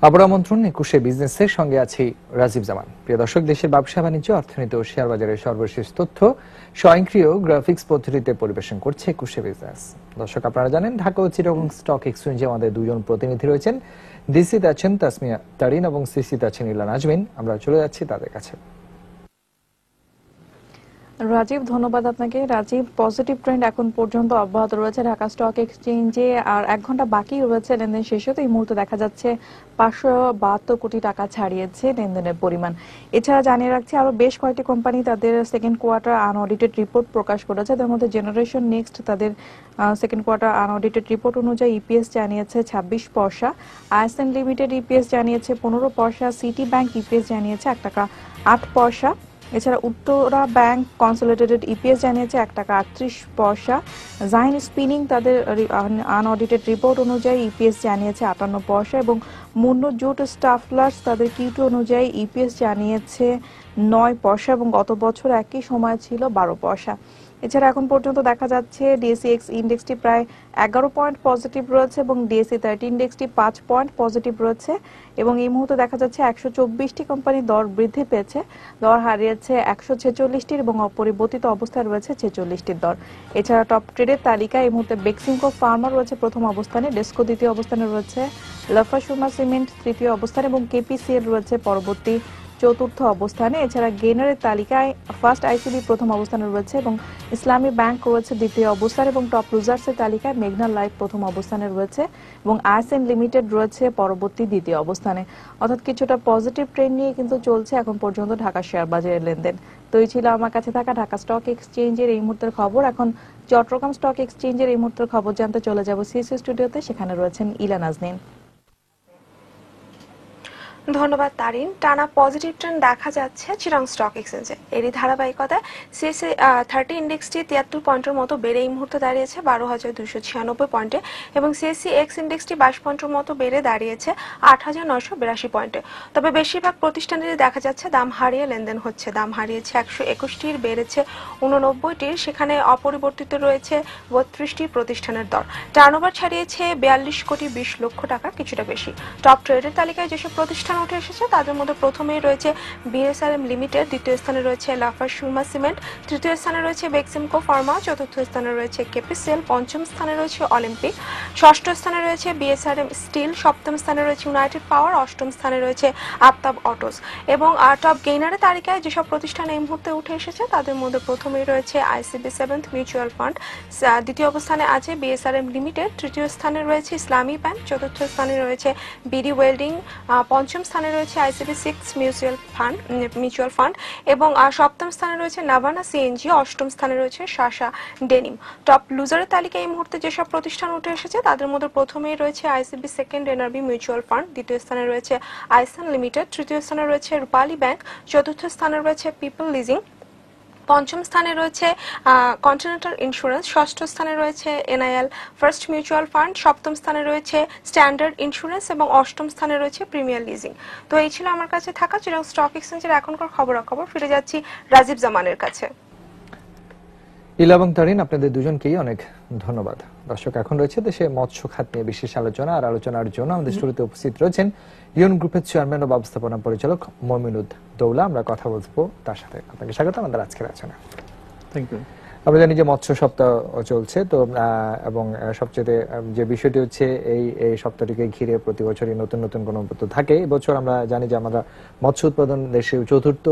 আবার আমন্ত্রণ ২১শে বিজনেসের সঙ্গে আছি রাজীব জামান। প্রিয় দর্শক, দেশের ব্যবসা বাণিজ্য, অর্থনীতি ও শেয়ার বাজারের সর্বশেষ তথ্য স্বয়ংক্রিয় গ্রাফিক্স পদ্ধতিতে পরিবেশন করছে ২১শে বিজনেস। দর্শক, আপনারা জানেন ঢাকা ও চিটাগং স্টক এক্সচেঞ্জে আমাদের দুজন প্রতিনিধি রয়েছেন। ডিসিতে আছেন তাসমিয়া তারিন এবং সিসিতে আছেন ইলা নাজমিন। আমরা চলে যাচ্ছি তাদের কাছে। রাজীব, ধন্যবাদ আপনাকে। রাজীব, পজিটিভ ট্রেন্ড এখন পর্যন্ত অব্যাহত রয়েছে ঢাকা স্টক এক্সচেঞ্জে, আর 1 ঘন্টা বাকি রয়েছে লেনদেন শেষ হতে। এই মুহূর্তে দেখা যাচ্ছে 572 কোটি টাকা ছাড়িয়েছে লেনদেনের পরিমাণ। এছাড়া জানিয়ে রাখছি, আরো বেশ কয়েকটি কোম্পানি তাদের সেকেন্ড কোয়ার্টার আনঅডিটেড রিপোর্ট প্রকাশ করেছে। তার মধ্যে জেনারেশন নেক্সট তাদের সেকেন্ড কোয়ার্টার আনঅডিটেড রিপোর্ট অনুযায়ী ইপিএস জানিয়েছে 26 পয়সা, আইএসএন লিমিটেড ইপিএস জানিয়েছে 15 পয়সা, সিটি ব্যাংক ইপিএস জানিয়েছে 1 টাকা 8 পয়সা। এছাড়া উত্তরা ব্যাংক কনসলিডেটেড ইপিএস জানিয়েছে 1 টাকা 38 পয়সা। জাইন স্পিনিং তাদের আনঅডিটেড রিপোর্ট অনুযায়ী ইপিএস জানিয়েছে 58 পয়সা এবং মুন্নু জুট স্টাফলার্স তাদের কিউ2 অনুযায়ী ইপিএস জানিয়েছে 9 পয়সা এবং গত বছর একই সময় ছিল 12 পয়সা। এছাড়া এখন পর্যন্ত দেখা যাচ্ছে ডিএসইএক্স ইন্ডেক্সটি প্রায় 11 পয়েন্ট পজিটিভ রয়েছে এবং ডিএসই 30 ইন্ডেক্সটি 5 পয়েন্ট পজিটিভ রয়েছে এবং এই মুহূর্তে দেখা যাচ্ছে 124টি কোম্পানি দর বৃদ্ধি পেয়েছে, দর হারিয়েছে 146টির এবং অপরিবর্তিত অবস্থায় রয়েছে 46টির দর। এছাড়া টপ ট্রেডের তালিকায় এই মুহূর্তে বেক্সিমকো ফার্মা রয়েছে প্রথম অবস্থানে, ডেসকো দ্বিতীয় অবস্থানে রয়েছে, লাফাসুমা সিমেন্ট তৃতীয় অবস্থানে এবং কেপিসিএল রয়েছে পরবর্তী চতুর্থ অবস্থানে। এছাড়া গেইনারের তালিকায় ফার্স্ট আইসিবি প্রথম অবস্থানে রয়েছে এবং ইসলামী ব্যাংক রয়েছে দ্বিতীয় অবস্থানে এবং টপ লুজার্সের তালিকায় মেঘনা লাইফ প্রথম অবস্থানে রয়েছে এবং আইএসএন লিমিটেড রয়েছে পরবর্তী দ্বিতীয় অবস্থানে। অর্থাৎ কিছুটা পজিটিভ ট্রেন্ড নিয়ে কিন্তু চলছে এখন পর্যন্ত ঢাকা শেয়ার বাজারের লেনদেন। তো এই ছিল আমার কাছে থাকা ঢাকা স্টক এক্সচেঞ্জের এই মুহূর্তের খবর। এখন চট্টগ্রাম স্টক এক্সচেঞ্জের এই মুহূর্তের খবর জানতে চলে যাব সিসি স্টুডিওতে, সেখানে রয়েছেন ইলা নাজনীন। ধন্যবাদ তারিন। টানা পজিটিভ ট্রেন্ড দেখা যাচ্ছে চিটাগং স্টক এক্সচেঞ্জে। এরই ধারাবাহিকতায় সিএসসি 30 ইন্ডেক্সটি 73 পয়েন্টের মতো বেড়ে এই মুহূর্তে দাঁড়িয়েছে 12,296 পয়েন্টে এবং সিএসসি এক্স ইন্ডেক্সটি 22 পয়েন্টের মতো বেড়ে দাঁড়িয়েছে 8,982 পয়েন্টে। তবে বেশিরভাগ প্রতিষ্ঠানেরই দেখা যাচ্ছে দাম হারিয়ে লেনদেন হচ্ছে। দাম হারিয়েছে 121টির, বেড়েছে 89টির, সেখানে অপরিবর্তিত রয়েছে 32টি প্রতিষ্ঠানের দর। টার্নওভার ছাড়িয়েছে 42 কোটি 20 লক্ষ টাকা, কিছুটা বেশি। টপ ট্রেডের তালিকায় যেসব প্রতিষ্ঠান উঠে এসেছে তাদের মধ্যে প্রথমেই রয়েছে বিএসআরএম লিমিটেড, দ্বিতীয় স্থানে রয়েছে লাফাসুমা সিমেন্ট, তৃতীয় স্থানে রয়েছে বেক্সিমকো ফার্মা, চতুর্থ স্থানে রয়েছে কেপিসিএল, পঞ্চম স্থানে রয়েছে অলিম্পিক, ষষ্ঠ স্থানে রয়েছে বিএসআরএম স্টিল, সপ্তম স্থানে রয়েছে ইউনাইটেড পাওয়ার, অষ্টম স্থানে রয়েছে আফতাব অটোস। এবং টপ গেইনারের তালিকায় যেসব প্রতিষ্ঠান এই মুহূর্তে উঠে এসেছে তাদের মধ্যে প্রথমেই রয়েছে আইসিবি সেভেন্থ মিউচুয়াল ফান্ড, দ্বিতীয় অবস্থানে আছে বিএসআরএম লিমিটেড, তৃতীয় স্থানে রয়েছে ইসলামী ব্যাংক, চতুর্থ স্থানে রয়েছে বিডি ওয়েল্ডিং, পঞ্চম স্থানে রয়েছে আইসিবি 6 মিউচুয়াল ফান্ড এবং সপ্তম স্থানে রয়েছে নাভানা সিএনজি, অষ্টম স্থানে রয়েছে শাসা ডেনিম। টপ লুজারের তালিকায় এই মুহূর্তে যেসব প্রতিষ্ঠান উঠে এসেছে তাদের মধ্যে প্রথমেই রয়েছে ICB second NRB mutual fund, দ্বিতীয় স্থানে রয়েছে আইসান লিমিটেড, তৃতীয় স্থানে রয়েছে রূপালী ব্যাংক, চতুর্থ স্থানে রয়েছে পিপল লিজিং, পঞ্চম স্থানে রয়েছে কন্টিনেন্টাল ইন্স্যুরেন্স, ষষ্ঠ স্থানে রয়েছে এনআইএল ফার্স্ট মিউচুয়াল ফান্ড, সপ্তম স্থানে রয়েছে স্ট্যান্ডার্ড ইন্স্যুরেন্স এবং অষ্টম স্থানে রয়েছে প্রিমিয়ার লিজিং। তো এই ছিল আমার কাছে থাকা চিটাগং স্টক এক্সচেঞ্জের এখনকার খবরাখবর। ফিরে যাচ্ছি রাজীব জামানের কাছে। ইলা এবং তারিন, আপনাদের দুজনকেই অনেক ধন্যবাদ। দর্শক, এখন রয়েছে দেশে মৎস্য খাত নিয়ে বিশেষ আলোচনা, আর আলোচনার জন্য আমাদের শুরুতে উপস্থিত রয়েছেন ইয়ন গ্রুপের চেয়ারম্যান ও ব্যবস্থাপনা পরিচালক মমিনুদ দৌলা। আমরা কথা বলবো তার সাথে। আপনাকে স্বাগত আমাদের আজকের আলোচনা। Thank you. আমরা জানি যে মৎস্য সপ্তাহ চলছে তো, এবং সবচেয়ে যে বিষয়টি হচ্ছে এই সপ্তাহটিকে ঘিরে প্রতি বছরই নতুন নতুন গণতন্ত্র থাকে। এবছর আমরা জানি যে আমরা মৎস্য উৎপাদন দেশে চতুর্থ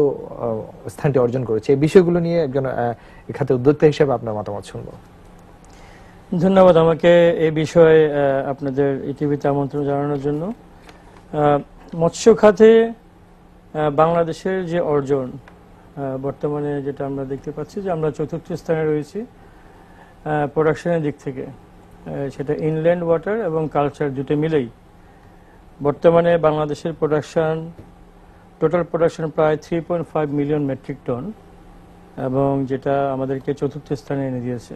স্থানটি অর্জন করেছে। এই বিষয়গুলো নিয়ে একজন খাতে উদ্যোক্তা হিসেবে আপনার মতামত শুনবো। ধন্যবাদ আমাকে এই বিষয়ে আপনাদের ইটিভিতে আমন্ত্রণ জানানোর জন্য। মৎস্য খাতে বাংলাদেশের যে অর্জন বর্তমানে যেটা আমরা দেখতে পাচ্ছি যে আমরা চতুর্থ স্থানে রয়েছি প্রোডাকশনের দিক থেকে, সেটা ইনল্যান্ড ওয়াটার এবং কালচার দুটো মিলেই বর্তমানে বাংলাদেশের টোটাল প্রোডাকশন প্রায় 3.5 মিলিয়ন মেট্রিক টন এবং যেটা আমাদেরকে চতুর্থ স্থানে এনে দিয়েছে।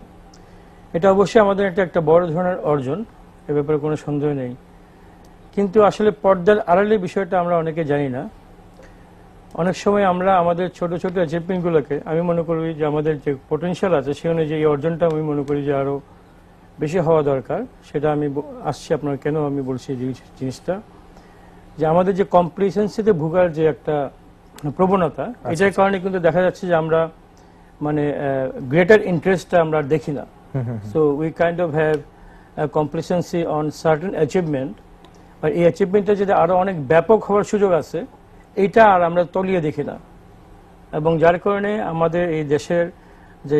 এটা অবশ্যই আমাদের একটা বড় ধরনের অর্জন, এ ব্যাপারে কোনো সন্দেহ নেই। কিন্তু আসলে পর্দার আড়ালে বিষয়টা আমরা অনেকে জানি না। অনেক সময় আমরা আমাদের ছোট ছোট অ্যাচিভমেন্টগুলোকে, আমি মনে করি যে আমাদের যে পোটেনশিয়াল আছে সে অনুযায়ী এই অর্জনটা আমি মনে করি যে আরো বেশি হওয়া দরকার। সেটা আমি আসছি আপনার কেন আমি বলছি জিনিসটা যে আমাদের যে কমপ্লিসেন্সিতে ভোগার যে একটা প্রবণতা, এটার কারণে কিন্তু দেখা যাচ্ছে যে আমরা মানে গ্রেটার ইন্টারেস্টটা আমরা দেখি না। So we kind of have complacency on certain achievement, আর এই অ্যাচিভমেন্টটা যদি আরো অনেক ব্যাপক হওয়ার সুযোগ আছে, এইটা আর আমরা তলিয়ে দেখি না। এবং যার কারণে আমাদের এই দেশের যে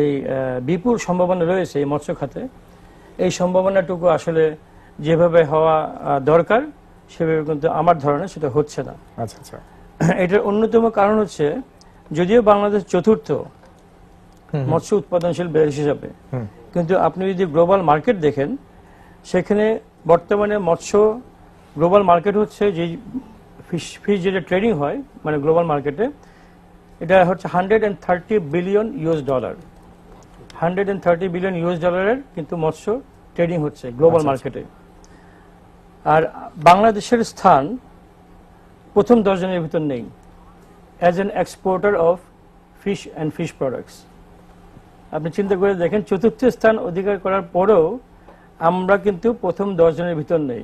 বিপুল সম্ভাবনা রয়েছে এই মৎস্য খাতে, এই সম্ভাবনাটুকু আসলে যেভাবে হওয়া দরকার সেভাবে কিন্তু আমার ধারণা সেটা হচ্ছে না। আচ্ছা আচ্ছা। এটার অন্যতম কারণ হচ্ছে, যদিও বাংলাদেশ চতুর্থ মৎস্য উৎপাদনশীল দেশ হিসাবে, কিন্তু আপনি যদি গ্লোবাল মার্কেট দেখেন, সেখানে বর্তমানে মৎস্য গ্লোবাল মার্কেট হচ্ছে যে ফিশ যেটা ট্রেডিং হয় মানে গ্লোবাল মার্কেটে, এটা হচ্ছে $130 বিলিয়ন। 130 বিলিয়ন ইউএস ডলারের কিন্তু মৎস্য ট্রেডিং হচ্ছে গ্লোবাল মার্কেটে। আর বাংলাদেশের স্থান প্রথম 10 জনের ভিতর নেই as an exporter of fish and fish products. আপনি চিন্তা করে দেখেন, চতুর্থ স্থান অধিকার করার পরেও আমরা কিন্তু প্রথম 10 জনের ভিতর নেই।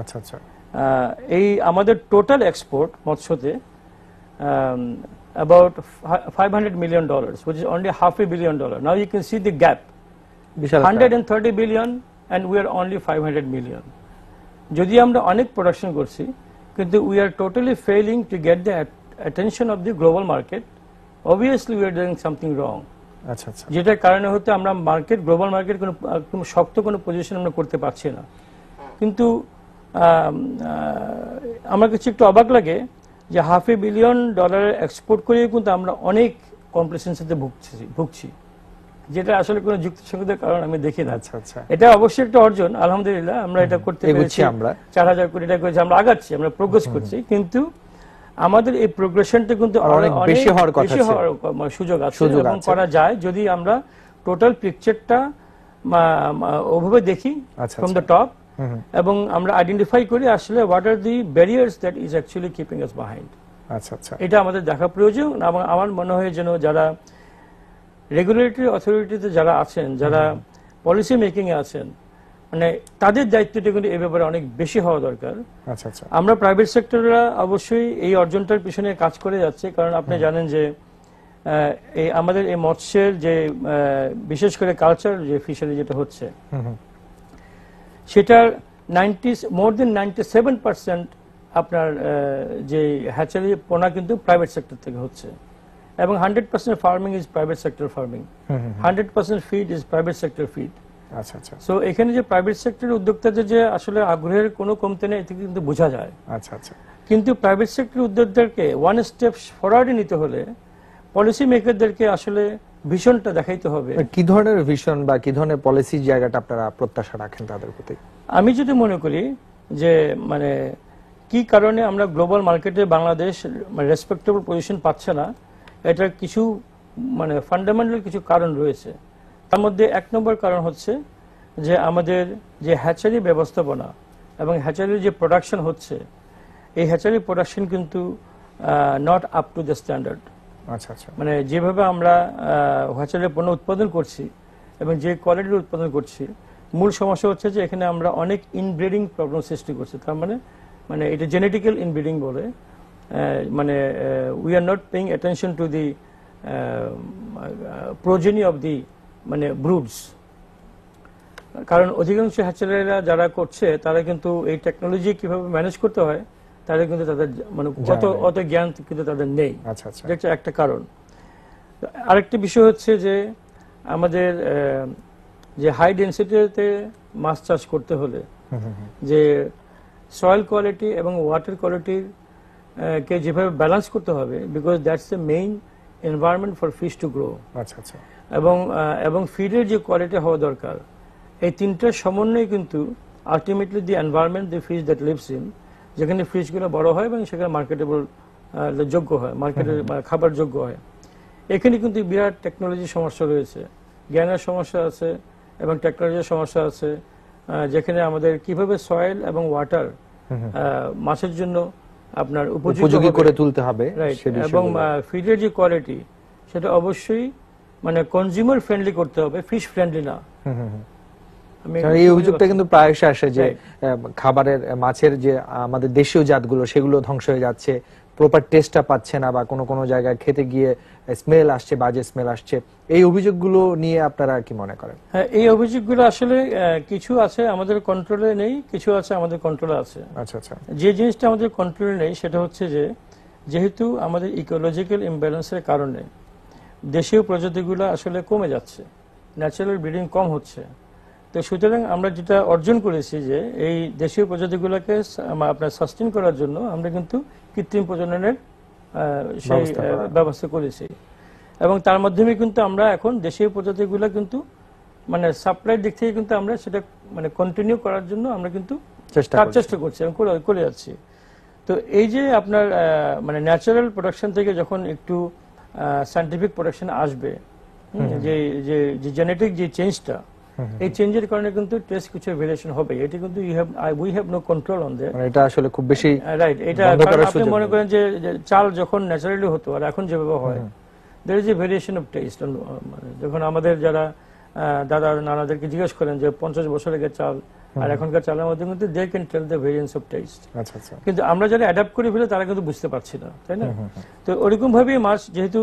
আচ্ছা আচ্ছা। এই আমাদের total export মৎস্যতে about $500 million, which is only $500 million. Now you can see the gap. 130 billion and we are only 500 million. যদি আমরা অনেক প্রোডাকশন করছি, কিন্তু we are totally failing to get the attention of the global market. Obviously we are doing something wrong. আচ্ছা আচ্ছা। যেটার কারণে হতে আমরা মার্কেট, গ্লোবাল মার্কেট কোনো শক্ত কোনো পজিশন আমরা করতে পারছি না। কিন্তু আমার কাছে একটু অবাক লাগে যে $500 বিলিয়ন এক্সপোর্ট করে কিন্তু আমরা অনেক কমপ্লিসেন্সিতে ভুগছি, যেটা আসলে কোনো যুক্তিসঙ্গতের কারণ আমি দেখি না। আচ্ছা আচ্ছা। এটা অবশ্যই একটা অর্জন, আলহামদুলিল্লাহ আমরা এটা করতে পেরেছি। আমরা 4000 কোটি টাকা করেছি, আমরা আগাচ্ছি, আমরা প্রোগ্রেস করছি, কিন্তু আমাদের এই প্রোগ্রেশনটা কিন্তু অনেক বেশি হওয়ার সুযোগ আছে এবং করা যায় যদি আমরা টোটাল পিকচারটা ওভাবে দেখি ফ্রম দ্য টপ, এবং আমরা আইডেন্টিফাই করি আসলে what are the barriers that is actually keeping us behind. আচ্ছা আচ্ছা। এটা আমাদের দেখা প্রয়োজন। এবং আমার মনে হয় যেন যারা রেগুলেটরি অথরিটিতে যারা আছেন, যারা পলিসি মেকিং এ আছেন, মানে তাদের দায়িত্বটা কিন্তু এই ব্যাপারে অনেক বেশি হওয়া দরকার। আচ্ছা আচ্ছা। আমরা প্রাইভেট সেক্টররা অবশ্যই এই অর্জনটার পিছনে কাজ করে যাচ্ছে, কারণ আপনি জানেন যে এই আমাদের এই মৎস্যের যে বিশেষ করে কালচার যে ফিশারি যেটা হচ্ছে, সেটার মোর দেন 97% আপনার যে হ্যাচারি পোনা কিন্তু প্রাইভেট সেক্টর থেকে হচ্ছে, এবং 100% farming is private sector farming, 100% feed is private sector feed. আচ্ছা আচ্ছা। সো এখানে যে প্রাইভেট সেক্টর উদ্যোক্তাদের যে আসলে আগ্রহের কোনো কমতি নেই, এটা কিন্তু বোঝা যায়। আচ্ছা আচ্ছা। কিন্তু প্রাইভেট সেক্টর উদ্যোক্তাদেরকে ওয়ান স্টেপ ফরওয়ার্ডে নিতে হলে পলিসি মেকারদেরকে আসলে ভিশনটা দেখাইতে হবে। কি ধরনের ভিশন বা কি ধরনের পলিসি জায়গাটা আপনারা প্রত্যাশা রাখেন তাদের প্রতি? আমি যদি মনে করি যে মানে কি কারণে আমরা গ্লোবাল মার্কেটে বাংলাদেশ রেসপেক্টেবল পজিশন পাচ্ছে না, এটার কিছু মানে ফান্ডামেন্টাল কিছু কারণ রয়েছে। তার মধ্যে 1 নম্বর কারণ হচ্ছে যে আমাদের যে হ্যাচারি ব্যবস্থাপনা এবং হ্যাচারির যে প্রোডাকশন হচ্ছে, এই হ্যাচারি প্রোডাকশন কিন্তু not up to the standard. আচ্ছা আচ্ছা। মানে যেভাবে আমরা হ্যাচারির পণ্য উৎপাদন করছি এবং যে কোয়ালিটির উৎপাদন করছি, মূল সমস্যা হচ্ছে যে এখানে আমরা অনেক ইনব্রিডিং প্রবলেম সৃষ্টি করছি। তার মানে এটা জেনেটিক্যাল ইনব্রিডিং বলে, মানে we are not paying attention to the progeny of the মানে ব্রুডস। কারণ অধিকাংশ হ্যাচারিরা যারা করছে তারা কিন্তু এই টেকনোলজি কিভাবে ম্যানেজ করতে হয় তারা কিন্তু তাদের মানে অত জ্ঞান কিন্তু তাদের নেই। আচ্ছা আচ্ছা। এটা একটা কারণ। আরেকটি বিষয় হচ্ছে যে আমাদের যে হাই ডেন্সিটিতে মাছ চাষ করতে হলে যে সয়েল কোয়ালিটি এবং ওয়াটার কোয়ালিটির কে যেভাবে ব্যালেন্স করতে হবে, because that's the main environment for fish to grow. আচ্ছা আচ্ছা। এবং ফিডের যে কোয়ালিটি হওয়া দরকার, এই তিনটার সমন্বয়ে কিন্তু ultimately the environment the fish that lives in, যেখানে ফিশগুলো বড় হয় এবং সেখানে মার্কেটেবল যোগ্য হয়, মার্কেটের খাবার যোগ্য হয়। এখানে কিন্তু বিরাট টেকনোলজির সমস্যা রয়েছে, জ্ঞানের সমস্যা আছে এবং টেকনোলজির সমস্যা আছে, যেখানে আমাদের কিভাবে সয়েল এবং ওয়াটার মাছের জন্য আপনার উপযোগী করে তুলতে হবে, এবং ফিডের যে কোয়ালিটি সেটা অবশ্যই মানে কনজিউমার ফ্রেন্ডলি করতে হবে, ফিশ ফ্রেন্ডলি না। এই অভিযোগটা কিন্তু প্রায়শই আসে যে খাবারের মাছের যে আমাদের দেশীয় জাতগুলো সেগুলো ধ্বংস হয়ে যাচ্ছে, প্রপার টেস্টটা পাচ্ছে না, বা কোনো কোনো জায়গায় খেতে গিয়ে স্মেল আসছে, বাজে স্মেল আসছে। এই অভিযোগগুলো নিয়ে আপনারা কি মনে করেন? হ্যাঁ, এই অভিযোগগুলো আসলে কিছু আছে আমাদের কন্ট্রোলে নেই, কিছু আছে আমাদের কন্ট্রোলে আছে। আচ্ছা আচ্ছা। যে জিনিসটা আমাদের কন্ট্রোলে নেই সেটা হচ্ছে যে যেহেতু আমাদের ইকোলজিক্যাল ইমব্যালেন্সের কারণে দেশীয় প্রজাতিগুলো আসলে কমে যাচ্ছে, ন্যাচারাল ব্রিডিং কম হচ্ছে। তো সুতরাং আমরা যেটা অর্জন করেছি যে এই দেশীয় প্রজাতিগুলোকে আপনার সাস্টেইন করার জন্য আমরা কিন্তু কৃত্রিম প্রজননের সেই ব্যবস্থা করেছি, এবং তার মাধ্যমে কিন্তু আমরা এখন দেশীয় প্রজাতিগুলো কিন্তু মানে সাপ্লাইয়ের দিক থেকে কিন্তু আমরা সেটা মানে কন্টিনিউ করার জন্য আমরা কিন্তু চেষ্টা করছি এবং করে যাচ্ছি। তো এই যে আপনার মানে ন্যাচারাল প্রোডাকশন থেকে যখন একটু সায়েন্টিফিক প্রোডাকশন আসবে, যে যে জেনেটিক যে চেঞ্জটা, এই চেঞ্জের কারণে কিন্তু টেস্ট কিছু ভেরিয়েশন হবে। এটা কিন্তু we have no control on that. এটা আসলে খুব বেশি রাইট। এটা আপনি মনে করেন যে চাল যখন ন্যাচারালি হতো আর এখন যেভাবে হয়, there is a variation of taste. যখন আমাদের যারা দাদা নানাদেরকে জিজ্ঞেস করেন যে 50 বছর আগের চাল আর এখনকার চালের মধ্যে কিন্তু they can tell the variance of taste. আচ্ছা আচ্ছা। কিন্তু আমরা যারা অ্যাডাপ্ট করে ফেলে তারা কিন্তু বুঝতে পারছি না, তাই না? তো ওরকম ভাবেই মাছ যেহেতু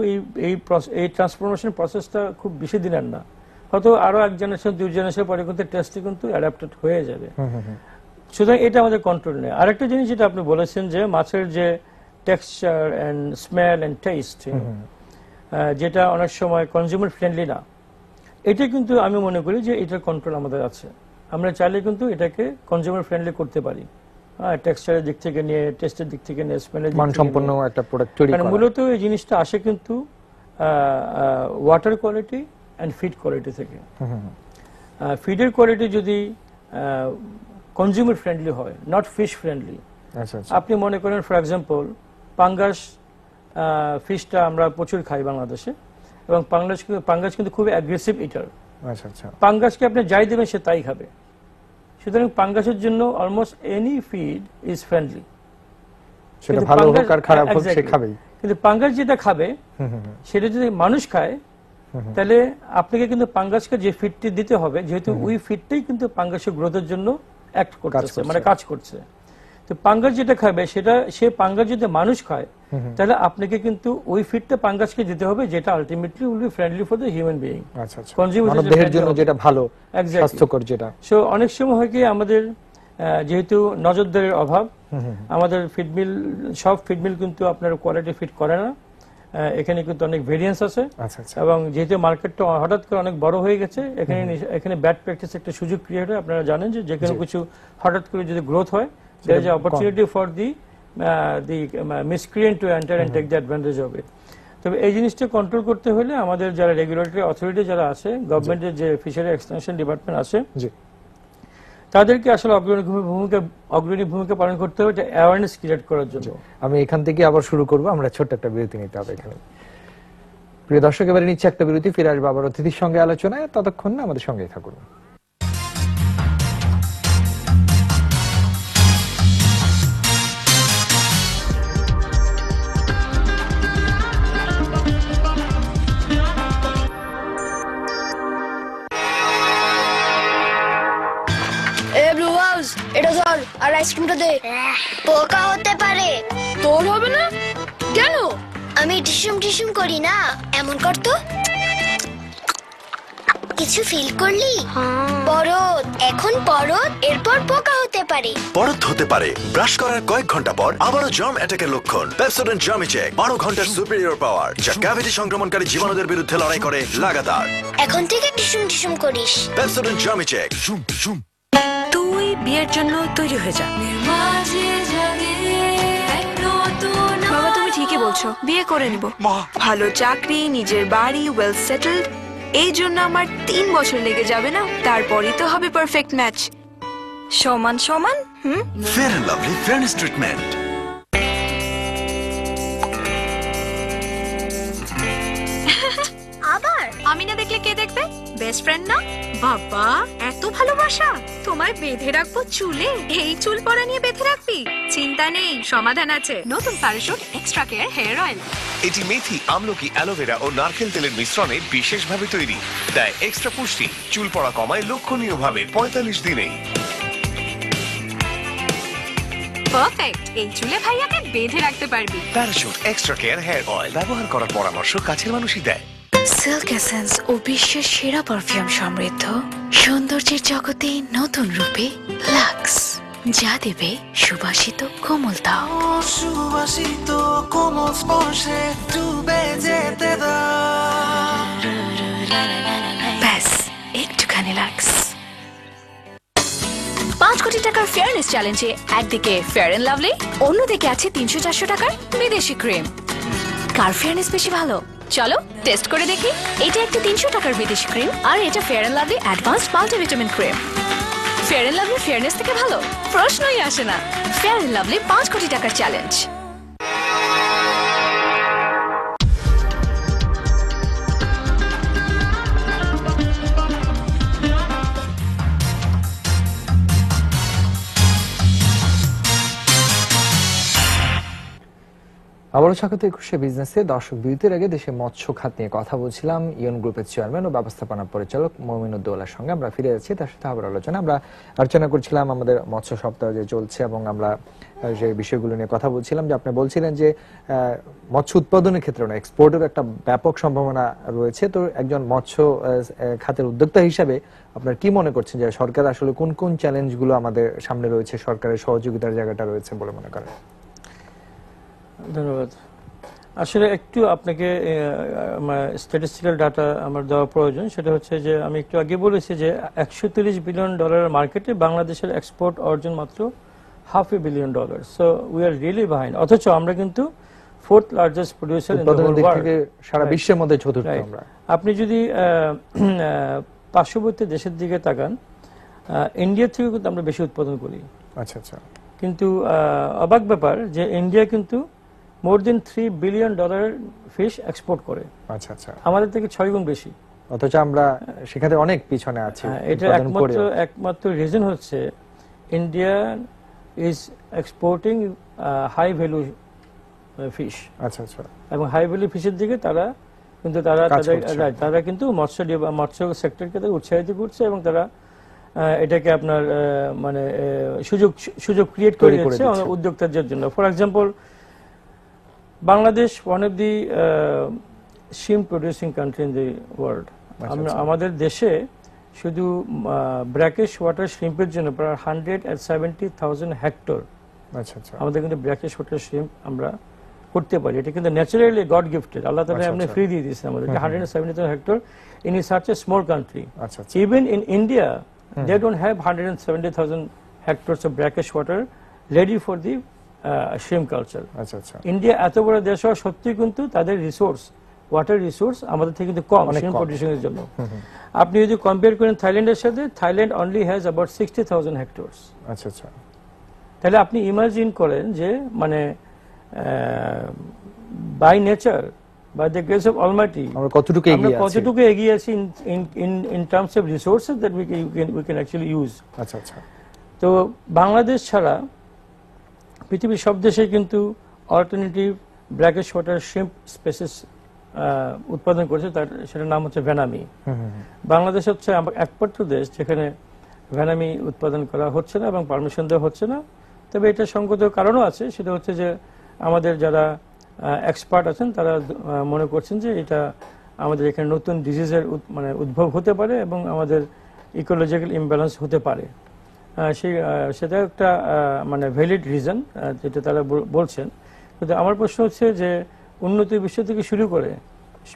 এই ট্রান্সফরমেশন প্রসেসটা খুব বেশি দিনের না, হয়তো আরো এক জেনারেশন 2 জেনারেশন পরে কিন্তু টেস্টটি কিন্তু অ্যাডাপ্টেড হয়ে যাবে। সুতরাং এটা আমাদের কন্ট্রোল নেই। আরেকটা জিনিস যেটা আপনি বলেছেন যে মাছের যে texture and smell and taste, যেটা অনেক সময় কনজিউমার ফ্রেন্ডলি না, এটা কিন্তু আমি মনে করি যে এটার কন্ট্রোল আমাদের আছে। আমরা চাইলে কিন্তু এটাকে কনজিউমার ফ্রেন্ডলি করতে পারি, টেক্সচারের দিক থেকে নিয়ে, টেস্টের দিক থেকে নিয়ে, স্মেলের দিক থেকে মানসম্পন্ন একটা প্রোডাক্ট তৈরি করা। মূলত এই জিনিসটা আসে কিন্তু water quality and feed quality থেকে। ফিডের কোয়ালিটি যদি কনজিউমার ফ্রেন্ডলি হয়, নট ফিশ ফ্রেন্ডলি। আপনি মনে করেন ফর এক্সাম্পল পাঙ্গাস ফিশটা আমরা প্রচুর খাই বাংলাদেশে, এবং পাঙ্গাস কিন্তু খুব অ্যাগ্রেসিভ ইটার। আচ্ছা আচ্ছা। পাঙ্গাসকে আপনি যাই দেবেন সে তাই খাবে। সুতরাং পাঙ্গাসের জন্য almost any feed is friendly, সেটা ভালো হোক আর খারাপ হোক সে খাবেই। কিন্তু পাঙ্গাস যেটা খাবে সেটা যদি মানুষ খায় তাহলে আপনাকে কিন্তু পাঙ্গাসকে যে ফিডটি দিতে হবে, যেহেতু ওই ফিডটাই কিন্তু পাঙ্গাসের গ্রোথের জন্য অ্যাক্ট করতেছে, মানে কাজ করছে। তো পাঙ্গাস যেটা খাবে সেটা সে পাঙ্গাস যদি মানুষ খায় তাহলে আপনাকে কিন্তু ওই ফিডটা পাঙ্গাসকে দিতে হবে, যেটা ultimately will be friendly for the human being. আচ্ছা আচ্ছা। মানবদেহের জন্য যেটা ভালো, স্বাস্থ্যকর যেটা। সো অনেক সময় হয় কি আমাদের যেহেতু নজরদারির অভাব, আমাদের ফিডমিল সব ফিডমিল কিন্তু আপনার কোয়ালিটি ফিট করে না। এখানে কিন্তু অনেক ভেরিয়েন্স আছে, এবং যেহেতু মার্কেটটা হঠাৎ করে অনেক বড় হয়ে গেছে, এখানে ব্যাড প্র্যাকটিস একটা সুযোগ ক্রিয়েট হয়। আপনারা জানেন যে কোনো কিছু হঠাৎ করে যদি গ্রোথ হয়, there is an opportunity for the miscreant to enter and take the advantage of it. তবে এই জিনিসটা কন্ট্রোল করতে হলে আমাদের যারা রেগুলেটরি অথরিটি যারা আছে, গভর্নমেন্টের যে ফিশারি এক্সটেনশন ডিপার্টমেন্ট আছে, তাদেরকে আসলে অগ্রণী ভূমিকা পালন করতে হবে অ্যাওয়ারনেস ক্রিয়েট করার জন্য। আমি এখান থেকে আবার শুরু করব, আমরা ছোট্ট একটা বিরতি নিতে হবে এখানে। প্রিয় দর্শক, এবারে নিচ্ছে একটা বিরতি, ফিরে আসবো আবার অতিথির সঙ্গে আলোচনায়। ততক্ষণ আমাদের সঙ্গেই থাকুন। এটা ধর আর আইসক্রিমটা দে। পোকা হতে পারে। তোর হবে না কেন? আমি টিসুম করি না, এমন কর তো। কিছু ফিল করলি? পরত, এখন পরত, এরপর পোকা হতে পারে। পরত হতে পারে ব্রাশ করার কয়েক ঘন্টা পর। আবারও জার্ম অ্যাটাকের লক্ষণ। পেপসোডেন্ট জার্মিচেক 12 ঘন্টার সুপিরিয়র পাওয়ার, যা ক্যাভিটি সংক্রমণকারী জীবাণুদের বিরুদ্ধে লড়াই করে লাগাতার। এখন থেকে টিসুম করিস। পেপসোডেন্ট জার্মিচেক। তুই বিয়ের জন্য তৈরি হয়ে যা। বাবা, তুমি ঠিকই বলছো, বিয়ে করে নিব। ভালো চাকরি, নিজের বাড়ি, ওয়েল সেটেলড। এই জন্য আমার 3 বছর লেগে যাবে না? তারপরই তো হবে পারফেক্ট ম্যাচ। সমান সমান। Fair and Lovely fairness treatment. আবার আমি না দেখলে কে দেখবে? বেস্ট ফ্রেন্ড না? বাবা এত ভালোবাসা, তোমায় বেঁধে রাখবো চুলে? এই চুল পড়া নিয়ে বেঁধে রাখবি? চিন্তা নেই, সমাধান আছে। নতুন Parachute extra care hair oil. এটি মেথি, আমলকি, অ্যালোভেরা ও নারকেল তেলের মিশ্রণে বিশেষভাবে তৈরি। দেয় এক্সট্রা পুষ্টি, চুল পড়া কমায় লক্ষণীয়ভাবে 45 দিনেই। পারফেক্ট, এই চুলে ভাইয়াকে বেঁধে রাখতে পারবি। Parachute extra care hair oil ব্যবহার করার পরামর্শ কাছের মানুষই দেয়। সিল্ক এসেন্স ও বিশ্বের সেরা পারফিউম সমৃদ্ধ সৌন্দর্যের জগতে নতুন রূপে লাক্স, যা দেবে সুবাসিত কোমলতা। সুবাসিত কোমল স্পর্শে ডুবে যেতে দাও। ব্যাস একটুখানি লাক্স। 5 কোটি টাকার ফেয়ারনেস চ্যালেঞ্জে একদিকে ফেয়ার এন্ড লাভলি, অন্যদিকে আছে 300-400 টাকার বিদেশি ক্রিম। কার ফেয়ারনেস বেশি ভালো? চলো টেস্ট করে দেখি। এটা একটা 300 টাকার বিদেশি ক্রিম, আর এটা Fair and Lovely advanced multivitamin cream. Fair and Lovely fairness থেকে ভালো? প্রশ্নই আসে না। ফেয়ার এন্ড লাভলি 5 কোটি টাকার চ্যালেঞ্জ। আবারও স্বাগত একুশে বিজনেসে। দর্শক বিরতির আগে দেশে মৎস্য খাত নিয়ে কথা বলছিলাম ইয়ন গ্রুপের চেয়ারম্যান ও ব্যবস্থাপনা পরিচালক মমিনুদ্দৌলার সঙ্গে। আমরা ফিরে যাচ্ছি তার সাথে আবার আমরা আলোচনা করছিলাম আমাদের মৎস্য সপ্তাহ যে চলছে, এবং আমরা যে বিষয়গুলো নিয়ে কথা বলছিলাম, যে আপনি বলছিলেন যে মৎস্য উৎপাদনের ক্ষেত্রে না, এক্সপোর্টের একটা ব্যাপক সম্ভাবনা রয়েছে। তো একজন মৎস্য খাতের উদ্যোক্তা হিসাবে আপনার কি মনে করছেন যে সরকার আসলে কোন কোন চ্যালেঞ্জগুলো আমাদের সামনে রয়েছে, সরকারের সহযোগিতার জায়গাটা রয়েছে বলে মনে করেন? ধন্যবাদ। আসলে একটু আপনাকে স্ট্যাটিস্টিক্যাল ডাটা আমার দেওয়া প্রয়োজন। সেটা হচ্ছে যে আমি একটু আগে বলেছি যে $130 বিলিয়ন মার্কেটে বাংলাদেশের এক্সপোর্ট অর্জন মাত্র $500 billion. So we are really behind, অথচ আমরা কিন্তু 4th largest producer in the whole world, সারা বিশ্বের মধ্যে চতুর্থ আমরা। আপনি যদি পার্শ্ববর্তী দেশের দিকে তাকান, ইন্ডিয়া থেকে কিন্তু আমরা বেশি উৎপাদন করি। আচ্ছা আচ্ছা। কিন্তু অবাক ব্যাপার যে ইন্ডিয়া কিন্তু মোর দেন $3 বিলিয়ন ফিশ এক্সপোর্ট করে। আচ্ছা আচ্ছা। আমাদের থেকে 6 গুণ বেশি, অথচ আমরা সেখানে অনেক পিছনে আছি। এটা একমাত্র রিজন হচ্ছে India is exporting high value fish. আচ্ছা আচ্ছা। এবং হাই ভ্যালু ফিশের দিকে তারা কিন্তু মৎস্য সেক্টরকে উৎসাহিত করছে, এবং তারা এটাকে আপনার মানে সুযোগ ক্রিয়েট করে দিচ্ছে উদ্যোক্তাদের জন্য। For example, Bangladesh one of the shrimp producing country in the world. আমাদের দেশে শুধু ব্র্যাকিশ ওয়াটার শ্রিম্পের জন্য প্রায় 170,000 হেক্টর আমাদের কিন্তু ব্র্যাকিশ ওয়াটার শ্রিম্প আমরা করতে পারি। এটা কিন্তু ন্যাচারালি গড গিফটেড, আল্লাহ তাআলা এমনি ফ্রি দিয়ে দিয়েছেন আমাদের। 170,000 hectare in such a small country. Even in India they don't have 170,000 hectares of brackish water ready for the shrimp culture. India এত বড় দেশ হওয়া সত্ত্বেও কিন্তু তাদের রিসোর্স, ওয়াটার রিসোর্স আমাদের থেকে কিন্তু কম শ্রিম্প প্রোডিউশনের জন্য। আপনি যদি কম্পেয়ার করেন থাইল্যান্ডের সাথে, Thailand only has about 60,000 hectares. আচ্ছা আচ্ছা। তাহলে আপনি ইমাজিন করেন যে মানে by nature, by the grace of almighty আমরা কতটুকু এগিয়ে আছি in terms of resources that we can actually use. আচ্ছা আচ্ছা। তো বাংলাদেশ ছাড়া পৃথিবীর সব দেশে কিন্তু alternative brackish water shrimp species উৎপাদন করেছে, সেটার নাম হচ্ছে ভ্যানামি। বাংলাদেশ হচ্ছে একমাত্র দেশ যেখানে ভ্যানামি উৎপাদন করা হচ্ছে না এবং পারমিশন দেওয়া হচ্ছে না। তবে এটা সঙ্গত কারণও আছে, সেটা হচ্ছে যে আমাদের যারা এক্সপার্ট আছেন তারা মনে করছেন যে এটা আমাদের এখানে নতুন ডিজিজের মানে উদ্ভব হতে পারে এবং আমাদের ইকোলজিক্যাল ইমব্যালেন্স হতে পারে। সেটা একটা মানে ভ্যালিড রিজন যেটা তারা বলছেন। কিন্তু আমার প্রশ্ন হচ্ছে যে উন্নত বিশ্ব থেকে শুরু করে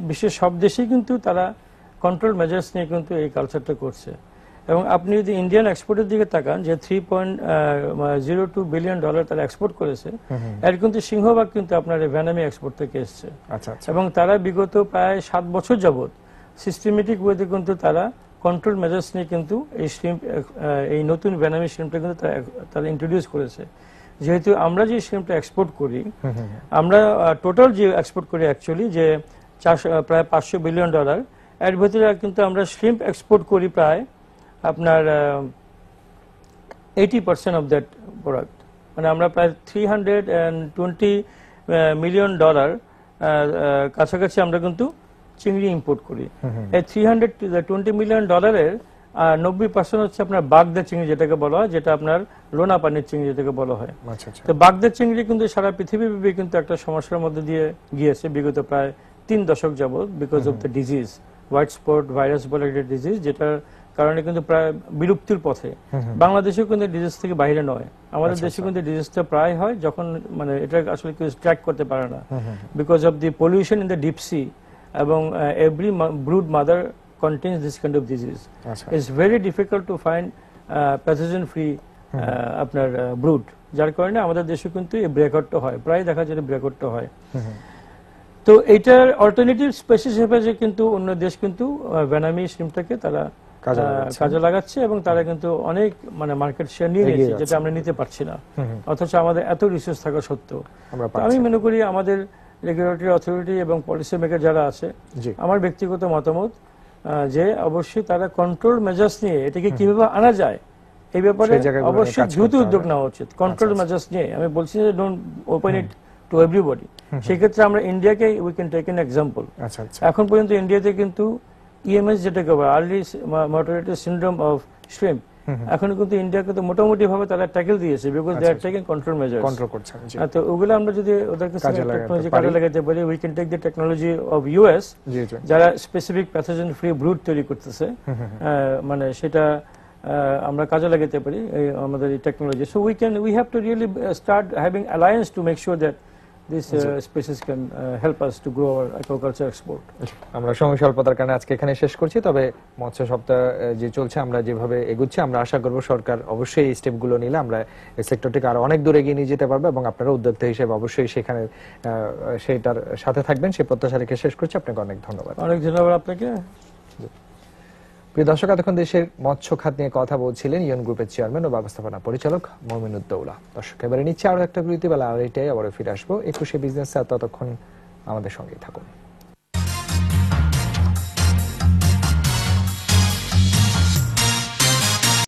বিশ্বের সব দেশেই কিন্তু তারা কন্ট্রোল মেজার্স নিয়ে কিন্তু এই কালচারটা করছে। এবং আপনি যদি ইন্ডিয়ান এক্সপোর্টের দিকে তাকান, যে $3.02 বিলিয়ন তারা এক্সপোর্ট করেছে, এর কিন্তু সিংহভাগ কিন্তু আপনার ভ্যানামি এক্সপোর্ট থেকে এসছে। এবং তারা বিগত প্রায় 7 বছর যাবৎ সিস্টেমেটিক ওয়েতে কিন্তু তারা কন্ট্রোল মেজার্স নিয়ে কিন্তু এই শ্রিম্প, এই নতুন ভ্যানামি শ্রিম্পটা কিন্তু তারা ইন্ট্রোডিউস করেছে। যেহেতু আমরা যে শ্রিম্পটা এক্সপোর্ট করি, আমরা টোটাল যে এক্সপোর্ট করি অ্যাকচুয়ালি যে প্রায় $500 বিলিয়ন, এর ভিতরে কিন্তু আমরা শ্রিম্প এক্সপোর্ট করি প্রায় আপনার 80% অফ দ্যাট প্রোডাক্ট, মানে আমরা প্রায় $320 মিলিয়ন কাছাকাছি আমরা কিন্তু চিংড়ি ইম্পোর্ট করি। এই $320 মিলিয়ন 90% হচ্ছে আপনার বাগদা চিংড়ি যেটাকে বলা হয়, যেটা আপনার লোনা পানির চিংড়ি যেটাকে বলা হয়। তো বাগদা চিংড়ি কিন্তু সারা পৃথিবীব্যাপী কিন্তু একটা সমস্যার মধ্যে দিয়ে গিয়েছে বিগত প্রায় 3 দশক যাবত, because of the disease, white spot virus বলে একটা ডিজিজ, যেটার কারণে কিন্তু প্রায় বিলুপ্তির পথে। বাংলাদেশেও কিন্তু ডিজিজ থেকে বাইরে নয়, আমাদের দেশে কিন্তু ডিজিজটা প্রায় হয় যখন মানে এটা আসলে কেউ ট্র্যাক করতে পারে না, because of the pollution in the deep sea, এবং every brood mother contains this kind of disease. It's very difficult to find pathogen free আপনার ব্রুড, যার কারণে আমাদের দেশে কিন্তু এই ব্রেকআউটটা হয়, প্রায় দেখা যায় ব্রেকআউটটা হয়। তো এইটার অল্টারনেটিভ স্পেসিস হিসেবে কিন্তু অন্য দেশ কিন্তু ভেনামি শ্রিম্পটাকে তারা কাজে লাগাচ্ছে, এবং তারা কিন্তু অনেক মানে মার্কেট শেয়ার নিয়ে নিয়েছে, যেটা আমরা নিতে পারছি না, অথচ আমাদের এত রিসোর্স থাকা সত্ত্বেও। আমি মনে করি আমাদের রেগুলেটরি অথরিটি এবং পলিসি মেকার যারা আছে, আমার ব্যক্তিগত মতামত যে অবশ্যই তারা কন্ট্রোল মেজার্স নিয়ে এটাকে কিভাবে আনা যায় এই ব্যাপারে অবশ্যই দ্রুত উদ্যোগ নেওয়া উচিত। কন্ট্রোল মেজার্স নিয়ে আমি বলছি যে don't open it to everybody. সেক্ষেত্রে আমরা ইন্ডিয়াকে we can take an example. এখন পর্যন্ত ইন্ডিয়াতে কিন্তু ইএমএস যেটাকে বলে early mortality syndrome of shrimp, এখন কিন্তু ইন্ডিয়া কিন্তু মোটামুটি ভাবে তারা ট্যাকেল দিয়েছে, because they are taking control measures, control করছে। তো ওগুলো আমরা যদি ওদেরকে টেকনোলজি কাজে লাগাতে পারি, we can take the technology of US, যারা স্পেসিফিক প্যাথোজেন ফ্রি ব্রুড তৈরি করতেছে, মানে সেটা আমরা কাজে লাগাতে পারি আমাদের এই technology. So we have to really start having alliance to make sure that this species can help us to grow our aquaculture export. আমরা সময় স্বল্পতার কারণে আজকে এখানে শেষ করছি, তবে মৎস্য সপ্তাহ যে চলছে আমরা যেভাবে এগুচ্ছি আমরা আশা করব সরকার অবশ্যই এই স্টেপগুলো নিলে আমরা এই সেক্টরটিকে আরো অনেক দূরে এগিয়ে নিয়ে যেতে পারবো, এবং আপনারা উদ্যোক্তা হিসেবে অবশ্যই সেখানে সেইটার সাথে থাকবেন সেই প্রত্যাশা রেখে শেষ করছি। আপনাকে অনেক ধন্যবাদ। অনেক ধন্যবাদ আপনাকে। প্রিয় দর্শক, এতক্ষণ দেশের মৎস্য খাত নিয়ে কথা বলছিলেন ইয়ন গ্রুপের চেয়ারম্যান ও ব্যবস্থাপনা পরিচালক মমিনুদ্দৌলা। দর্শক, এবারে নিচ্ছে আরো একটা বিরতি, বেলা আড়াইটায় আবারও ফিরে আসবো 21শে বিজনেস। ততক্ষণ আমাদের সঙ্গেই থাকুন।